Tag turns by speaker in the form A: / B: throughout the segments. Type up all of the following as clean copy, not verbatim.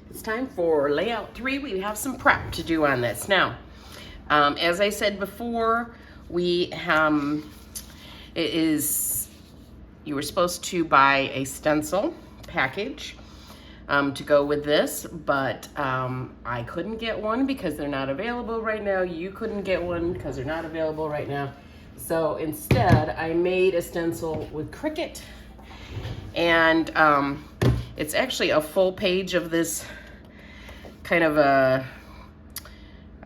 A: It's time for layout 3. We have some prep to do on this. Now, as I said before, you were supposed to buy a stencil package to go with this, but I couldn't get one because they're not available right now. You couldn't get one because they're not available right now. So instead, I made a stencil with Cricut, and it's actually a full page of this kind of a,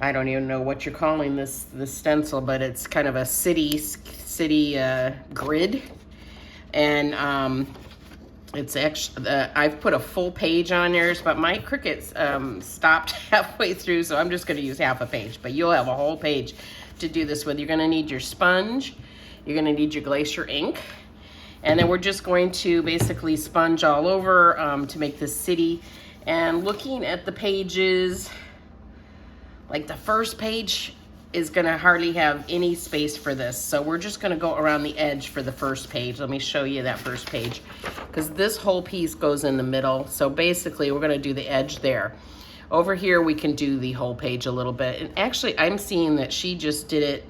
A: I don't even know what you're calling this stencil, but it's kind of a city grid. And it's actually, I've put a full page on yours, but my Cricut stopped halfway through, so I'm just gonna use half a page, but you'll have a whole page to do this with. You're gonna need your sponge, you're gonna need your Glacier ink, and then we're just going to basically sponge all over to make this city. And looking at the pages, like the first page is gonna hardly have any space for this. So we're just gonna go around the edge for the first page. Let me show you that first page, because this whole piece goes in the middle. So basically we're gonna do the edge there. Over here we can do the whole page a little bit. And actually I'm seeing that she just did it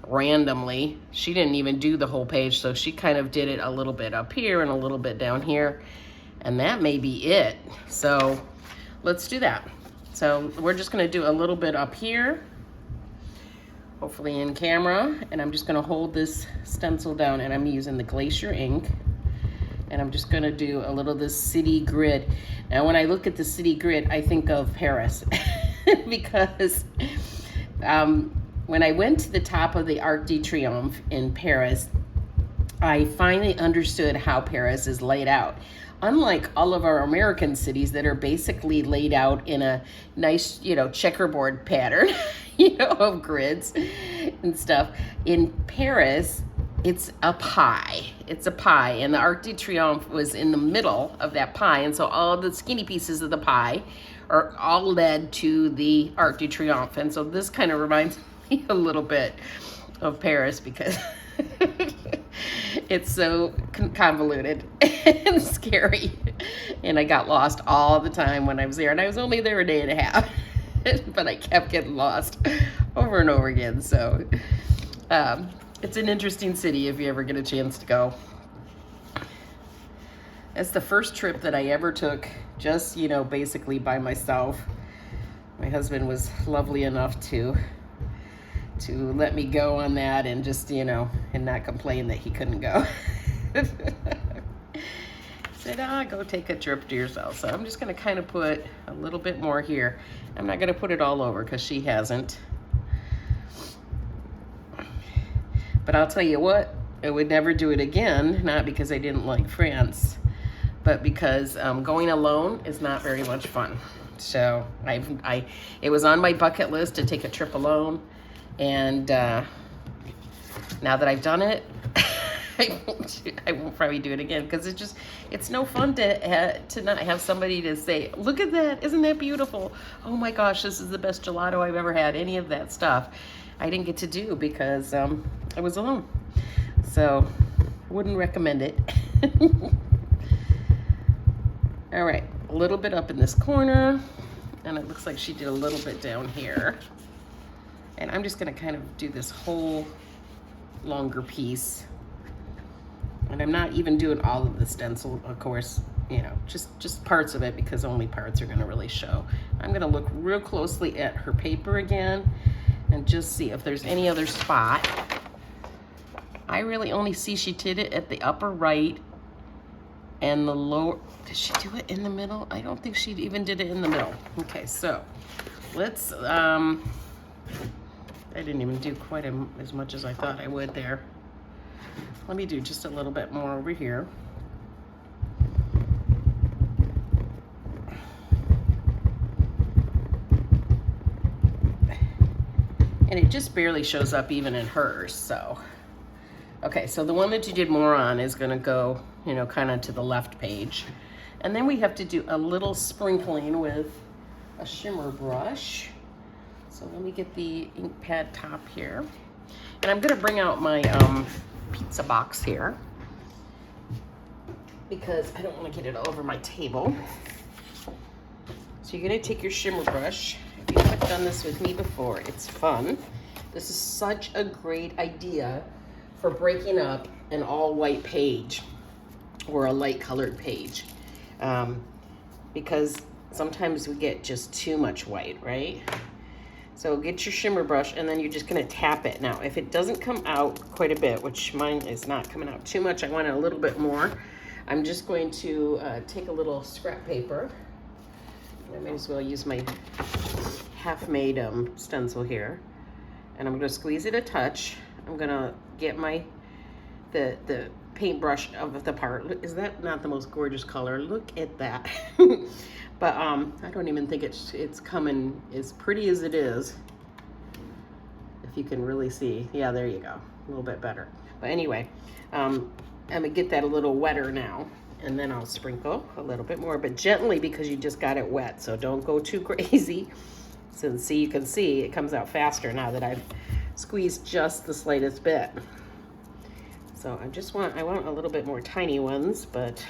A: randomly. She didn't even do the whole page, so she kind of did it a little bit up here and a little bit down here. And that may be it. So let's do that. So we're just gonna do a little bit up here, hopefully in camera, and I'm just gonna hold this stencil down, and I'm using the Glacier ink, and I'm just gonna do a little of this city grid. Now when I look at the city grid, I think of Paris because when I went to the top of the Arc de Triomphe in Paris, I finally understood how Paris is laid out. Unlike all of our American cities that are basically laid out in a nice, checkerboard pattern, of grids and stuff, in Paris, it's a pie. It's a pie, and the Arc de Triomphe was in the middle of that pie, and so all the skinny pieces of the pie are all led to the Arc de Triomphe, and so this kind of reminds me a little bit of Paris because it's so convoluted and scary, and I got lost all the time when I was there, and I was only there a day and a half, but I kept getting lost over and over again. So it's an interesting city if you ever get a chance to go. It's the first trip that I ever took just, basically by myself. My husband was lovely enough to let me go on that and just, and not complain that he couldn't go. Said, go take a trip to yourself. So I'm just gonna kind of put a little bit more here. I'm not gonna put it all over because she hasn't. But I'll tell you what, I would never do it again, not because I didn't like France, but because going alone is not very much fun. So it was on my bucket list to take a trip alone. And now that I've done it, I won't probably do it again because it's no fun to not have somebody to say, look at that, isn't that beautiful? Oh my gosh, this is the best gelato I've ever had. Any of that stuff I didn't get to do because I was alone. So wouldn't recommend it. All right, a little bit up in this corner, and it looks like she did a little bit down here. And I'm just gonna kind of do this whole longer piece. And I'm not even doing all of the stencil, of course, just parts of it because only parts are gonna really show. I'm gonna look real closely at her paper again and just see if there's any other spot. I really only see she did it at the upper right and the lower. Did she do it in the middle? I don't think she even did it in the middle. Okay, so let's, I didn't even do quite as much as I thought I would there. Let me do just a little bit more over here. And it just barely shows up even in hers, so. Okay, so the one that you did more on is gonna go, kind of to the left page. And then we have to do a little sprinkling with a shimmer brush. So let me get the ink pad top here. And I'm gonna bring out my pizza box here because I don't wanna get it all over my table. So you're gonna take your shimmer brush. If you haven't done this with me before, it's fun. This is such a great idea for breaking up an all white page or a light colored page. Because sometimes we get just too much white, right? So get your shimmer brush and then you're just gonna tap it. Now, if it doesn't come out quite a bit, which mine is not coming out too much, I want it a little bit more, I'm just going to take a little scrap paper. I may as well use my half-made stencil here. And I'm gonna squeeze it a touch. I'm gonna get the paintbrush of the part. Is that not the most gorgeous color? Look at that. But I don't even think it's coming as pretty as it is. If you can really see. Yeah, there you go. A little bit better. But anyway, I'm gonna get that a little wetter now. And then I'll sprinkle a little bit more, but gently because you just got it wet. So don't go too crazy. So see, you can see it comes out faster now that I've squeezed just the slightest bit. So I want a little bit more tiny ones, but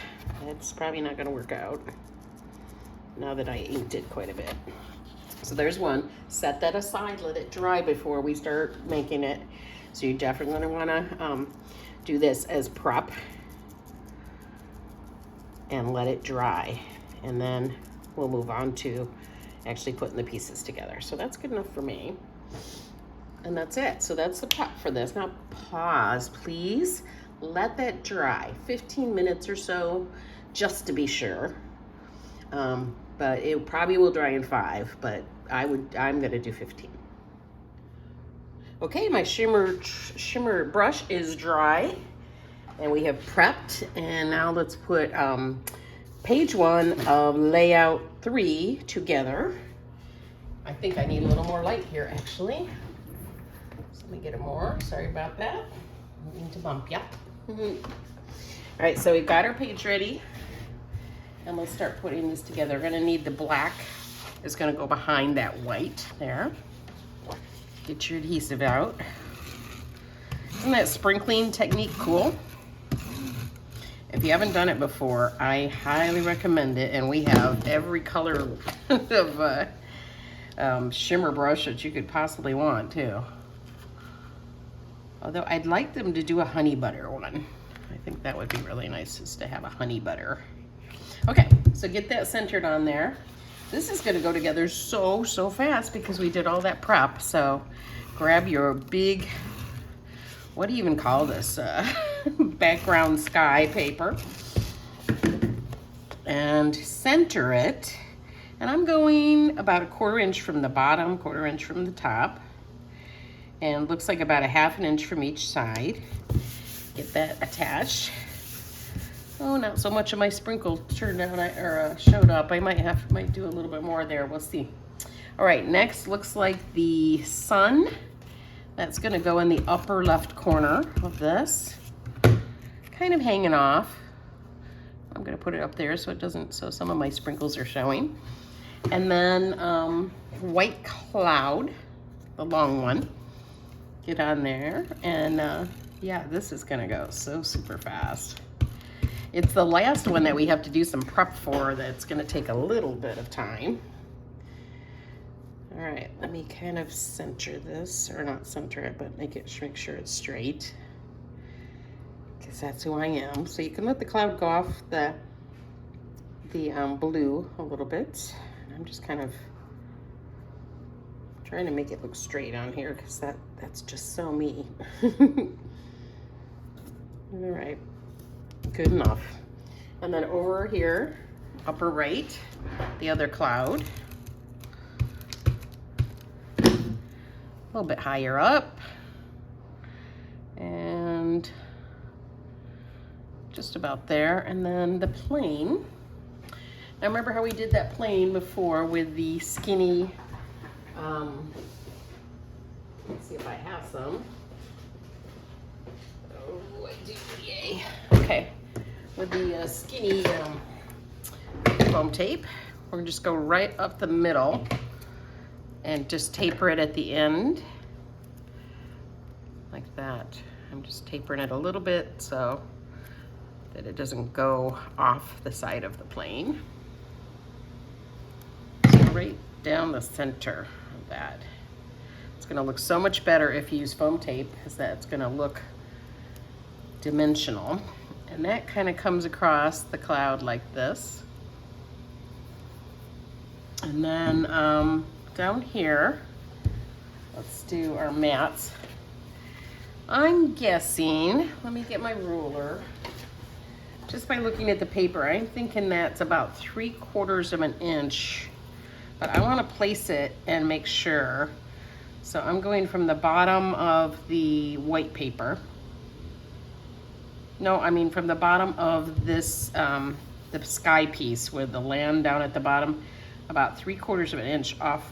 A: it's probably not gonna work out now that I inked it quite a bit. So there's one. Set that aside, let it dry before we start making it. So you're definitely gonna wanna do this as prep and let it dry. And then we'll move on to actually putting the pieces together. So that's good enough for me. And that's it. So that's the prep for this. Now pause, please. Let that dry 15 minutes or so, just to be sure. But it probably will dry in 5, but I'm gonna do 15. Okay, my shimmer brush is dry and we have prepped. And now let's put page 1 of layout 3 together. I think I need a little more light here actually. So let me get it more, sorry about that. I need to bump ya. All right, so we've got our page ready. And let's start putting this together. We're gonna need the black. It's gonna go behind that white there. Get your adhesive out. Isn't that sprinkling technique cool? If you haven't done it before, I highly recommend it. And we have every color of shimmer brush that you could possibly want too. Although I'd like them to do a honey butter one. I think that would be really nice, is to have a honey butter. Okay, so get that centered on there. This is gonna go together so fast because we did all that prep. So grab your big, what do you even call this? Background sky paper. And center it. And I'm going about a 1/4 inch from the bottom, 1/4 inch from the top. And looks like about a 1/2 inch from each side. Get that attached. Oh, not so much of my sprinkle turned out or showed up. I might do a little bit more there. We'll see. All right, next looks like the sun. That's gonna go in the upper left corner of this. Kind of hanging off. I'm gonna put it up there so it doesn't, so some of my sprinkles are showing. And then white cloud, the long one. Get on there, and yeah, this is gonna go so super fast. It's the last one that we have to do some prep for that's gonna take a little bit of time. All right, let me kind of center this, or not center it, but make sure it's straight, because that's who I am. So you can let the cloud go off the blue a little bit. I'm just kind of trying to make it look straight on here, because that's just so me. All right, good enough. And then over here, upper right, the other cloud. A little bit higher up. And just about there. And then the plane. Now remember how we did that plane before with the skinny, let's see if I have some. Oh, I do, yay. Okay, with the skinny foam tape, we're gonna just go right up the middle and just taper it at the end, like that. I'm just tapering it a little bit so that it doesn't go off the side of the plane. So right down the center of that. It's gonna look so much better if you use foam tape, because that's gonna look dimensional. And that kind of comes across the cloud like this. And then down here, let's do our mats. I'm guessing, let me get my ruler. Just by looking at the paper, I'm thinking that's about 3/4 of an inch, but I want to place it and make sure. So I'm going from the bottom of the white paper. No, I mean from the bottom of this, the sky piece with the land down at the bottom, about 3/4 of an inch off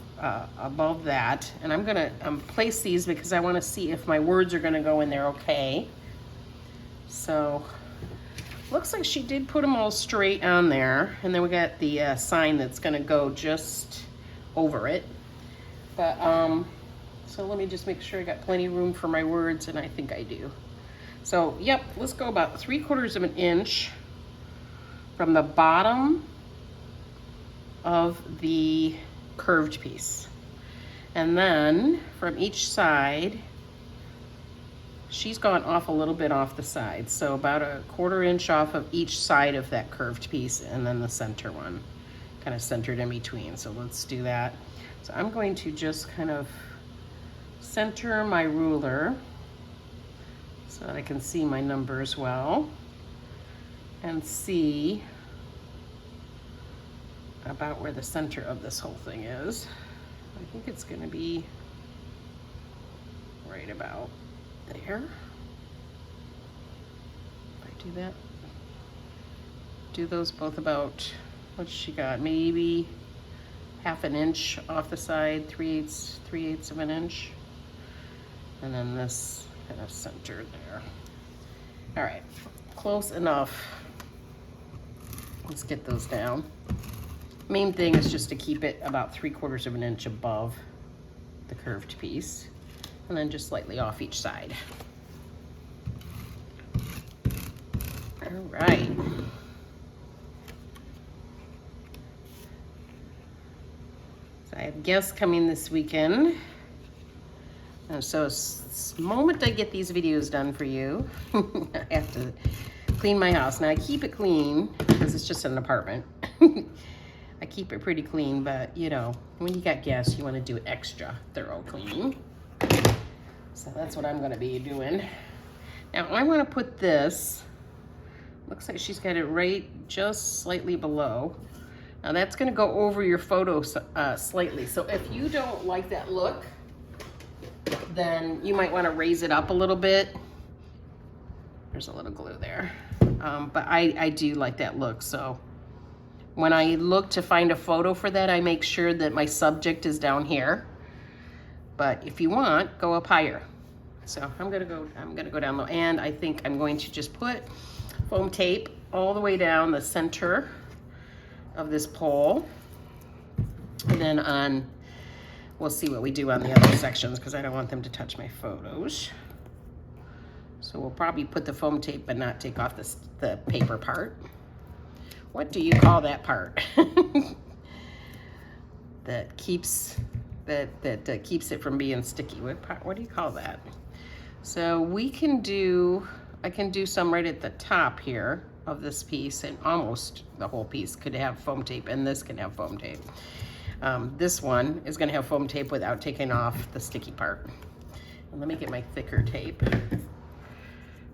A: above that. And I'm gonna place these because I want to see if my words are gonna go in there okay. So looks like she did put them all straight on there, and then we got the sign that's gonna go just over it. But so let me just make sure I got plenty of room for my words, and I think I do. So yep, let's go about 3/4 of an inch from the bottom of the curved piece, and then from each side. She's gone off a little bit off the side, so about 1/4 inch off of each side of that curved piece, and then the center one kind of centered in between. So let's do that. So I'm going to just kind of center my ruler so that I can see my numbers well and see about where the center of this whole thing is. I think it's going to be right about there. If I do that, do those both about, what's she got, maybe 1/2 inch off the side, 3/8 of an inch, and then this kind of centered there. All right, close enough. Let's get those down. Main thing is just to keep it about 3/4 of an inch above the curved piece, and then just slightly off each side. All right. So I have guests coming this weekend. And so the moment I get these videos done for you, I have to clean my house. Now I keep it clean because it's just an apartment. I keep it pretty clean, but you know, when you got guests, you want to do extra thorough cleaning. So that's what I'm going to be doing. Now I want to put this, looks like she's got it right just slightly below. Now that's going to go over your photo slightly. So if you don't like that look, then you might want to raise it up a little bit. There's a little glue there. But I do like that look. So when I look to find a photo for that, I make sure that my subject is down here. But if you want, go up higher. So I'm gonna go down low, and I think I'm going to just put foam tape all the way down the center of this pole. And then we'll see what we do on the other sections because I don't want them to touch my photos. So we'll probably put the foam tape but not take off the paper part. What do you call that part? that keeps it from being sticky. What do you call that? So I can do some right at the top here of this piece, and almost the whole piece could have foam tape, and this can have foam tape. This one is going to have foam tape without taking off the sticky part. And let me get my thicker tape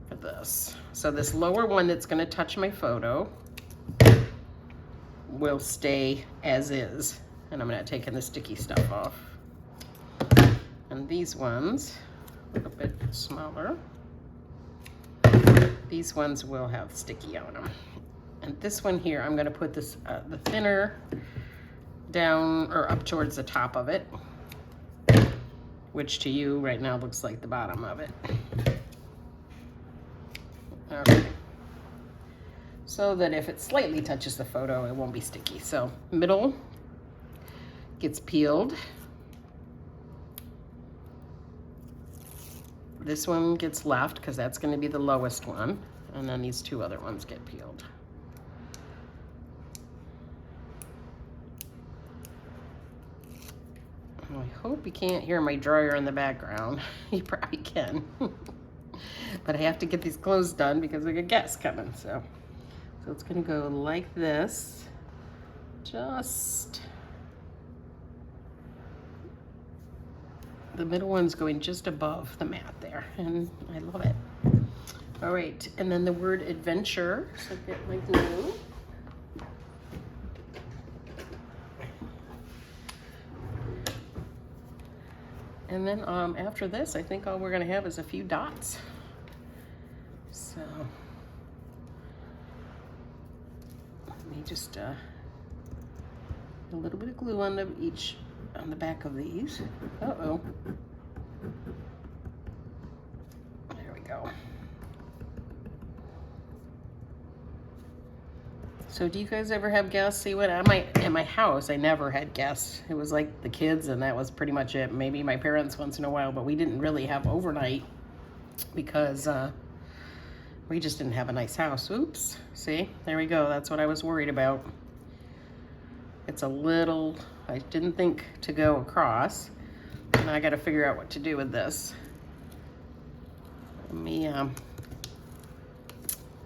A: for this. So this lower one that's going to touch my photo will stay as is, and I'm not taking the sticky stuff off. And these ones, a little bit smaller, these ones will have sticky on them. And this one here, I'm going to put this the thinner down or up towards the top of it, which to you right now looks like the bottom of it. Okay. So that if it slightly touches the photo, it won't be sticky. So middle gets peeled. This one gets left because that's going to be the lowest one. And then these two other ones get peeled. hope you can't hear my dryer in the background. You probably can. But I have to get these clothes done because I got guests coming. So it's gonna go like this. Just the middle one's going just above the mat there, and I love it. All right, and then the word adventure. So get my glue. And then after this, I think all we're gonna have is a few dots. So let me just a little bit of glue on the back of these. Uh-oh. There we go. So do you guys ever have guests? See, what at my house, I never had guests. It was like the kids, and that was pretty much it. Maybe my parents once in a while, but we didn't really have overnight because we just didn't have a nice house. Oops. See, there we go. That's what I was worried about. It's a little, I didn't think to go across. And I got to figure out what to do with this. Let me, I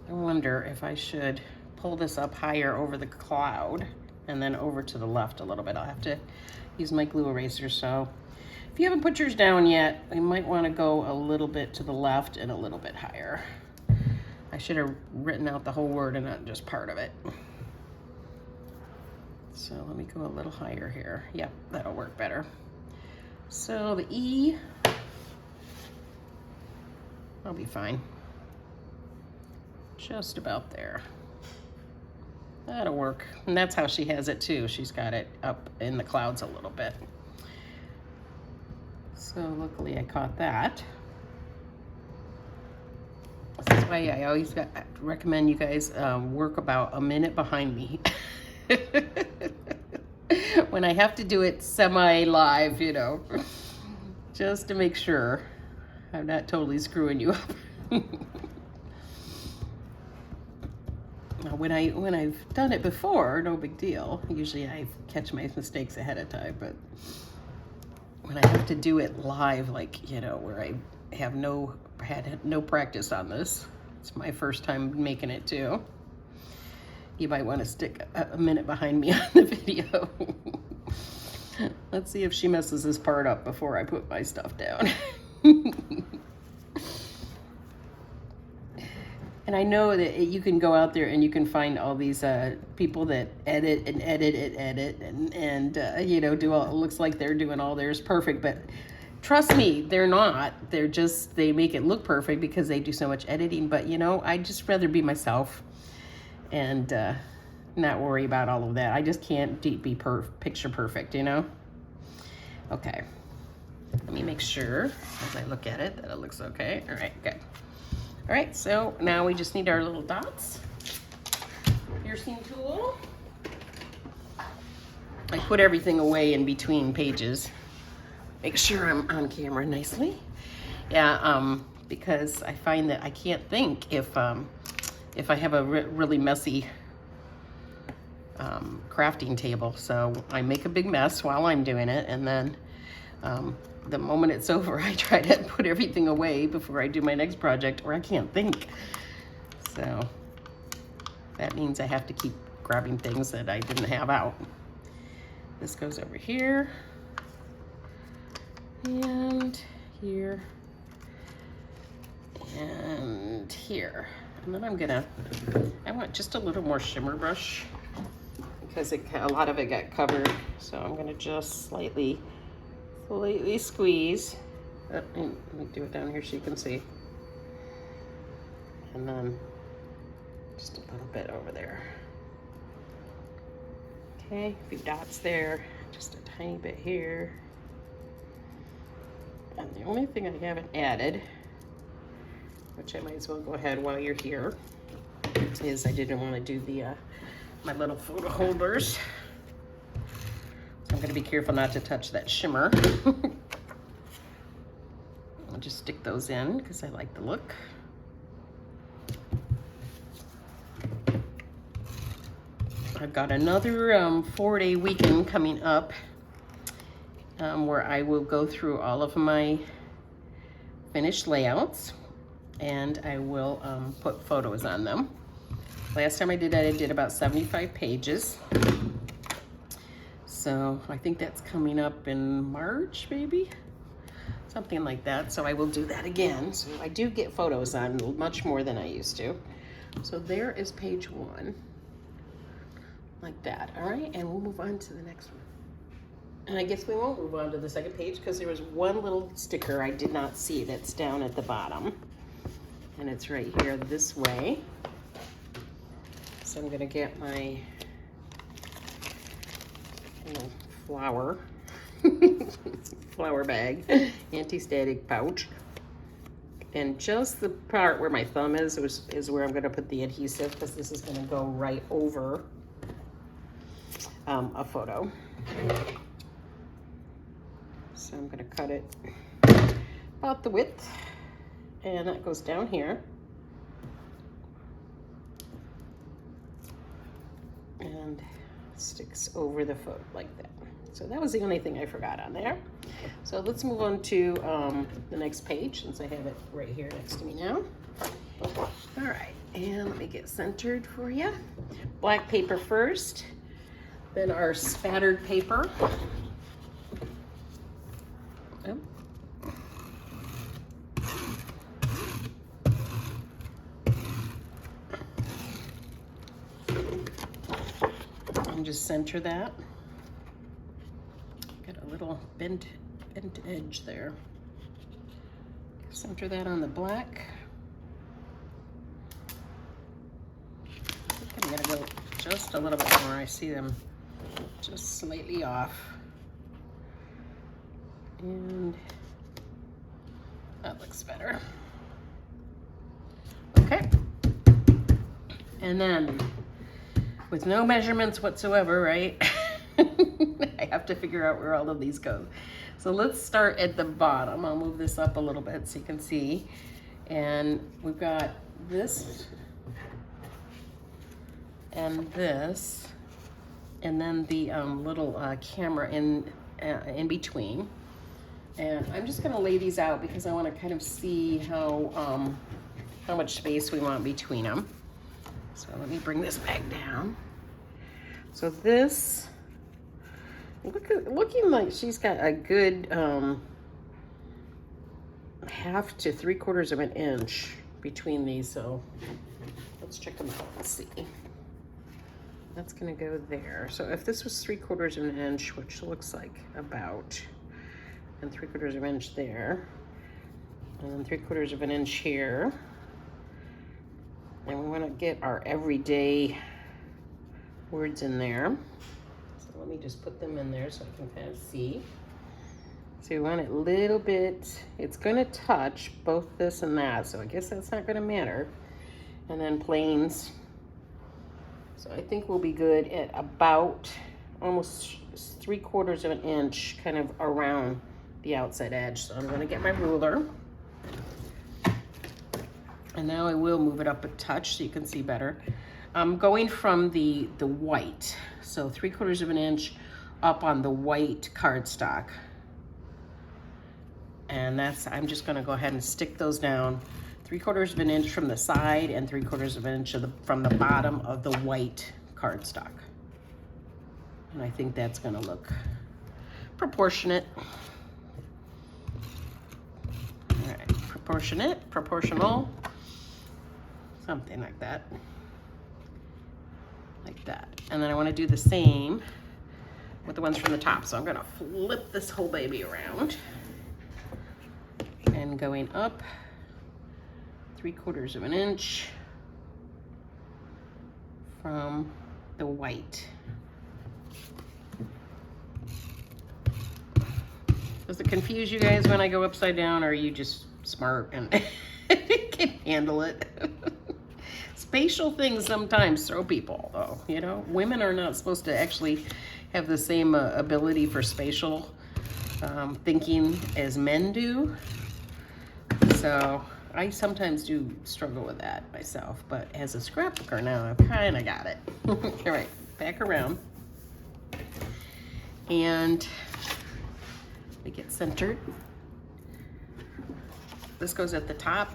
A: wonder if I should pull this up higher over the cloud and then over to the left a little bit. I'll have to use my glue eraser. So if you haven't put yours down yet, you might want to go a little bit to the left and a little bit higher. I should have written out the whole word and not just part of it. So let me go a little higher here. Yep, that'll work better. So the E, I'll be fine. Just about there. That'll work. And that's how she has it too. She's got it up in the clouds a little bit. So luckily I caught that. This is why I always recommend you guys work about a minute behind me. When I have to do it semi-live, you know, just to make sure I'm not totally screwing you up. Now, when I've done it before, no big deal. Usually I catch my mistakes ahead of time, but when I have to do it live, like, you know, where I have had no practice on this, it's my first time making it too. You might want to stick a minute behind me on the video. Let's see if she messes this part up before I put my stuff down. And I know that you can go out there and you can find all these people that edit and you know, do all, it looks like they're doing all theirs perfect, but trust me, they're not. They make it look perfect because they do so much editing. But you know, I'd just rather be myself and not worry about all of that. I just can't be picture perfect, you know? Okay, let me make sure as I look at it that it looks okay. All right, good. All right, so now we just need our little dots. Piercing tool. I put everything away in between pages. Make sure I'm on camera nicely. Yeah, because I find that I can't think if I have a really messy crafting table. So I make a big mess while I'm doing it, and then the moment it's over, I try to put everything away before I do my next project, or I can't think. So that means I have to keep grabbing things that I didn't have out. This goes over here, and here, and here. And then I want just a little more shimmer brush because a lot of it got covered. So I'm gonna just slightly squeeze. Oh, let me do it down here so you can see. And then just a little bit over there. Okay, a few dots there, just a tiny bit here. And the only thing I haven't added, which I might as well go ahead while you're here, is I didn't want to do the my little photo holders. So I'm going to be careful not to touch that shimmer. I'll just stick those in because I like the look. I've got another 4-day weekend coming up, where I will go through all of my finished layouts and I will put photos on them. Last time I did that, I did about 75 pages. So I think that's coming up in March, maybe? Something like that. So I will do that again. So I do get photos on much more than I used to. So there is page 1. Like that. All right, and we'll move on to the next one. And I guess we won't move on to the second page because there was one little sticker I did not see that's down at the bottom. And it's right here this way. So I'm gonna get my little flower bag, anti-static pouch. And just the part where my thumb is where I'm gonna put the adhesive because this is gonna go right over a photo. So I'm gonna cut it about the width, and that goes down here. And sticks over the photo like that. So that was the only thing I forgot on there. So let's move on to the next page since I have it right here next to me now. All right, and let me get centered for you. Black paper first, then our spattered paper. Oh. And just center that. Got a little bent edge there. Center that on the black. I think I'm gonna go just a little bit more. I see them just slightly off. And that looks better. Okay. And then, with no measurements whatsoever, right? I have to figure out where all of these go. So let's start at the bottom. I'll move this up a little bit so you can see. And we've got this and this, and then the little camera in between. And I'm just gonna lay these out because I wanna kind of see how much space we want between them. So let me bring this back down. So this, looking like she's got a good 1/2 to 3/4 of an inch between these. So let's check them out and see. That's gonna go there. So if this was 3/4 of an inch, which looks like about, and 3/4 of an inch there, and then 3/4 of an inch here. And we want to get our everyday words in there. So let me just put them in there so I can kind of see. So we want it a little bit, it's going to touch both this and that, so I guess that's not going to matter. And then planes. So I think we'll be good at about almost 3/4 of an inch kind of around the outside edge. So I'm going to get my ruler. And now I will move it up a touch so you can see better. I'm going from the white, so 3/4 of an inch up on the white cardstock. And I'm just gonna go ahead and stick those down 3/4 of an inch from the side and 3/4 of an inch from the bottom of the white cardstock. And I think that's gonna look proportionate. All right, proportionate, proportional. Something like that. Like that. And then I want to do the same with the ones from the top. So I'm going to flip this whole baby around. And going up 3/4 of an inch from the white. Does it confuse you guys when I go upside down, or are you just smart and can handle it? Spatial things sometimes throw people, though, you know? Women are not supposed to actually have the same ability for spatial thinking as men do. So I sometimes do struggle with that myself, but as a scrapbooker now, I've kind of got it. All right, back around. And to get centered. This goes at the top,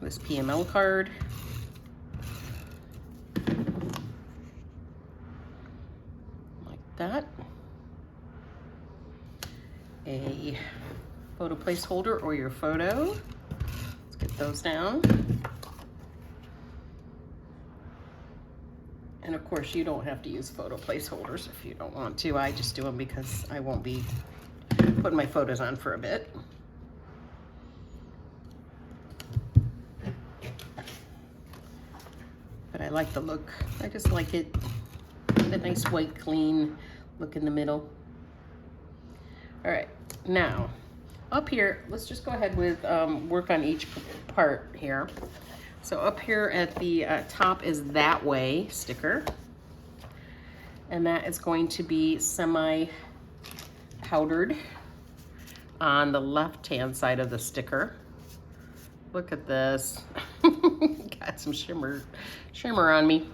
A: this PML card. Like that. A photo placeholder or your photo. Let's get those down. And of course, you don't have to use photo placeholders if you don't want to. I just do them because I won't be putting my photos on for a bit. But I like the look. I just like it. The nice white, clean look in the middle. All right, now up here, let's just go ahead with work on each part here. So up here at the top is That Way sticker. And that is going to be semi-powdered on the left-hand side of the sticker. Look at this. Got some shimmer on me.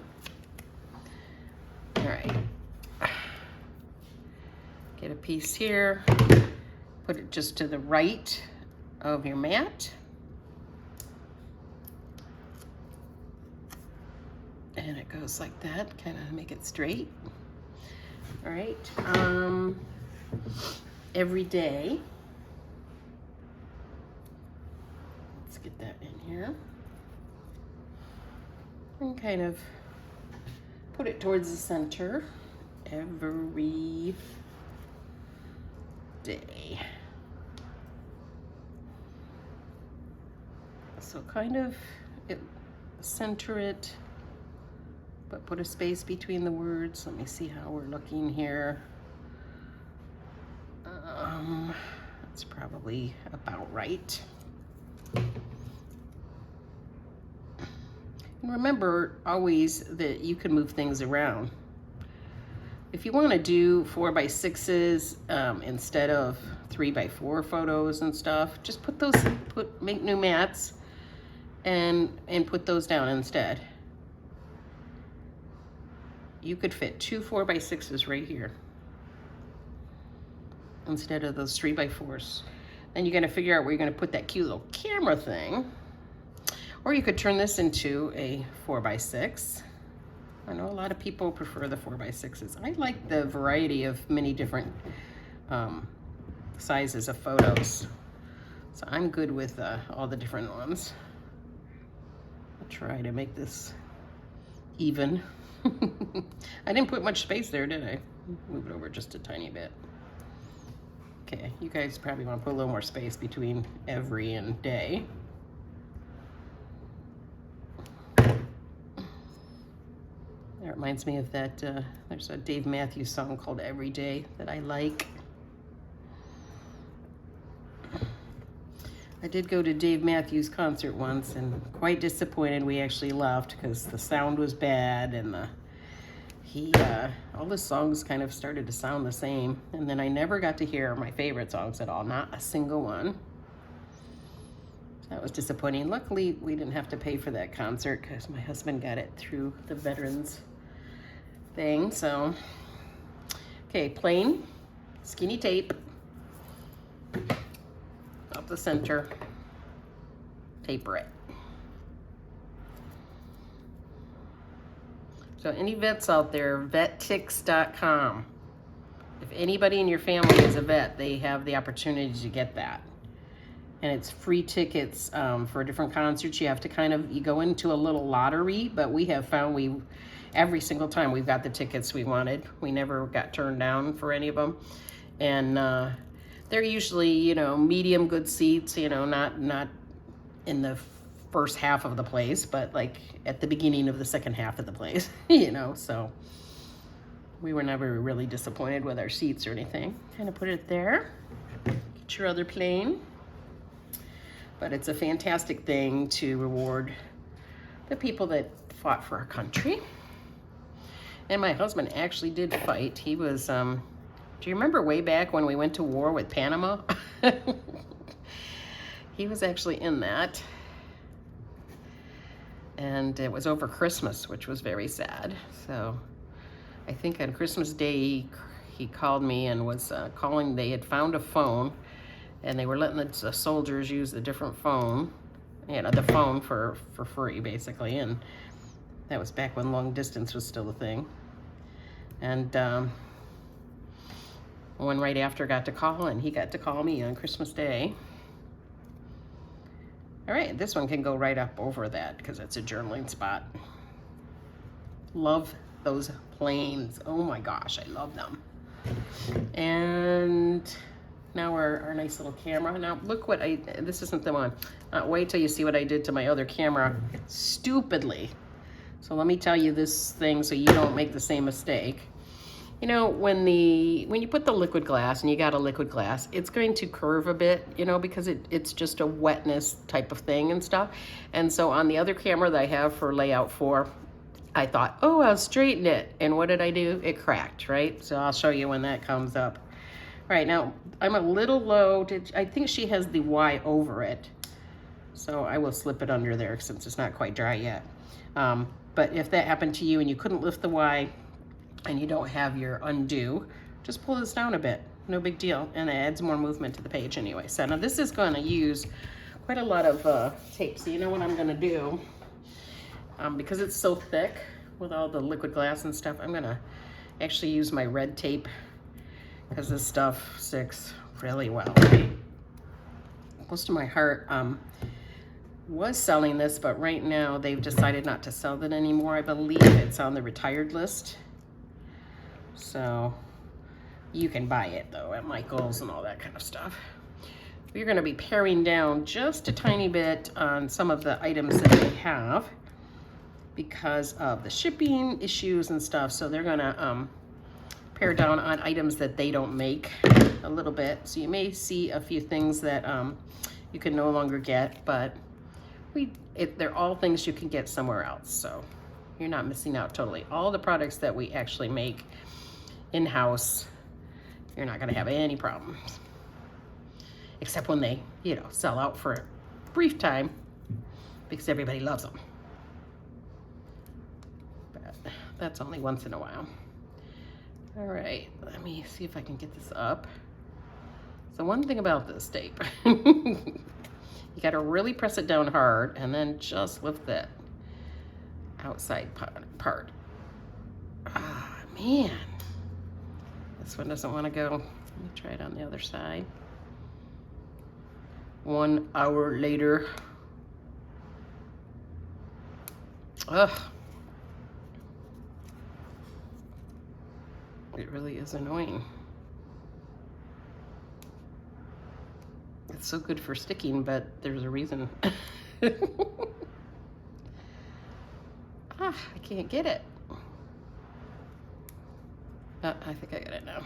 A: All right. Get a piece here. Put it just to the right of your mat. And it goes like that, kind of make it straight. All right, every day. Let's get that in here. And kind of put it towards the center. Every day. So kind of center it, but put a space between the words. Let me see how we're looking here. That's probably about right. And remember always that you can move things around. If you want to do 4x6s instead of 3x4 photos and stuff, just make new mats and put those down instead. You could fit 2 4x6s right here instead of those 3x4s. Then you're gonna figure out where you're gonna put that cute little camera thing. Or you could turn this into a 4x6. I know a lot of people prefer the 4x6s. I like the variety of many different sizes of photos. So I'm good with all the different ones. I'll try to make this even. I didn't put much space there, did I? Move it over just a tiny bit. Okay, you guys probably want to put a little more space between every and day. That reminds me of that, there's a Dave Matthews song called Every Day that I like. I did go to Dave Matthews' concert once and quite disappointed we actually left because the sound was bad and all the songs kind of started to sound the same. And then I never got to hear my favorite songs at all, not a single one. So that was disappointing. Luckily, we didn't have to pay for that concert because my husband got it through the veterans thing, so. Okay, plain, skinny tape. Up the center, taper it. So any vets out there, vettix.com. If anybody in your family is a vet, they have the opportunity to get that. And it's free tickets for different concerts. You have to you go into a little lottery, but we have found every single time we've got the tickets we wanted. We never got turned down for any of them. And they're usually, medium good seats, not in the first half of the place, but like at the beginning of the second half of the place, so we were never really disappointed with our seats or anything. Kind of put it there. Get your other plane. But it's a fantastic thing to reward the people that fought for our country. And my husband actually did fight. He was, do you remember way back when we went to war with Panama? He was actually in that. And it was over Christmas, which was very sad. So I think on Christmas Day, he called me and was calling. They had found a phone and they were letting the soldiers use the different phone, you know, the phone for free basically, and that was back when long distance was still a thing. And one right after got to call, and he got to call me on Christmas Day. All right, this one can go right up over that because it's a journaling spot. Love those planes. Oh my gosh, I love them. And now our nice little camera. Now look what this isn't the one. Wait till you see what I did to my other camera stupidly. So let me tell you this thing so you don't make the same mistake. You know, when you put the liquid glass, and you got a liquid glass, it's going to curve a bit, you know, because it's just a wetness type of thing and stuff. And so on the other camera that I have for layout 4, I thought, oh, I'll straighten it. And what did I do? It cracked, right? So I'll show you when that comes up. All right, now I'm a little low. I think she has the Y over it. So I will slip it under there since it's not quite dry yet. But if that happened to you and you couldn't lift the Y, and you don't have your undo, just pull this down a bit. No big deal. And it adds more movement to the page anyway. So now this is going to use quite a lot of tape. So you know what I'm going to do? Because it's so thick with all the liquid glass and stuff, I'm going to actually use my red tape because this stuff sticks really well. Close to my heart. Was selling this, but right now they've decided not to sell it anymore. I believe it's on the retired list. So you can buy it though at Michael's and all that kind of stuff. We're going to be paring down just a tiny bit on some of the items that they have because of the shipping issues and stuff. So they're going to pare down on items that they don't make a little bit. So you may see a few things that you can no longer get, but they're all things you can get somewhere else. So you're not missing out totally. All the products that we actually make in-house, you're not going to have any problems, except when they, you know, sell out for a brief time because everybody loves them. But that's only once in a while. All right, let me see if I can get this up. So one thing about this tape, you got to really press it down hard and then just lift that outside part. Ah, man. This one doesn't want to go. Let me try it on the other side. 1 hour later. Ugh. It really is annoying. It's so good for sticking, but there's a reason. I can't get it. I think I got it now.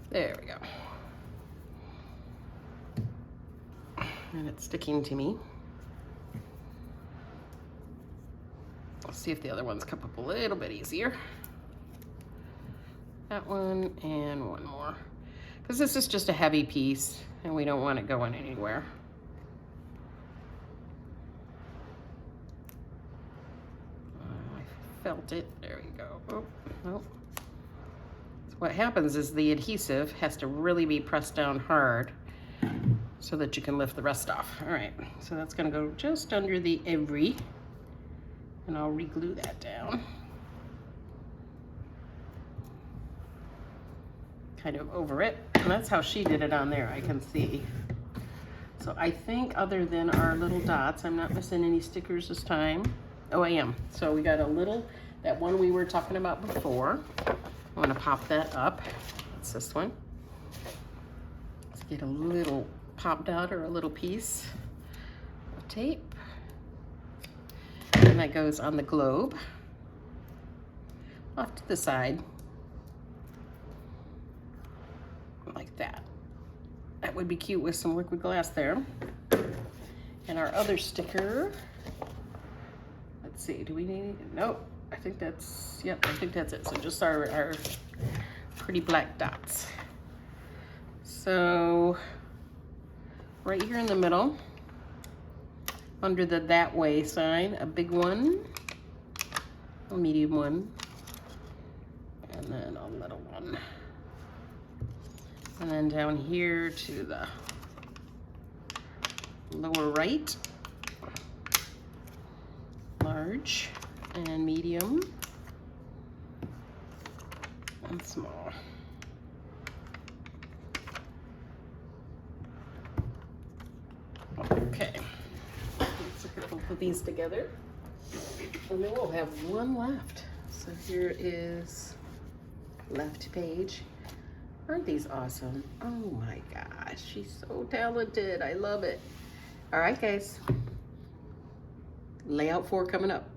A: There we go. And it's sticking to me. Let's see if the other ones come up a little bit easier. That one and one more. Because this is just a heavy piece and we don't want it going anywhere. I felt it. There we go. Oh, no. So what happens is the adhesive has to really be pressed down hard so that you can lift the rest off. All right, so that's gonna go just under the every, and I'll re-glue that down. Kind of over it, and that's how she did it on there, I can see. So I think other than our little dots, I'm not missing any stickers this time. Oh, I am. So we got a little, that one we were talking about before. I want to pop that up. It's this one. Let's get a little pop dot or a little piece of tape. And that goes on the globe. Off to the side. Like that. That would be cute with some liquid glass there. And our other sticker, let's see, do we need, nope, I think that's, yep, I think that's it. So just our pretty black dots. So right here in the middle, under the that way sign, a big one, a medium one, and then a little one. And then down here to the lower right, large and medium and small. Okay, let's look at both of these together. And then we'll have one left. So here is left page. Aren't these awesome? Oh my gosh, she's so talented. I love it. All right, guys. Layout 4 coming up.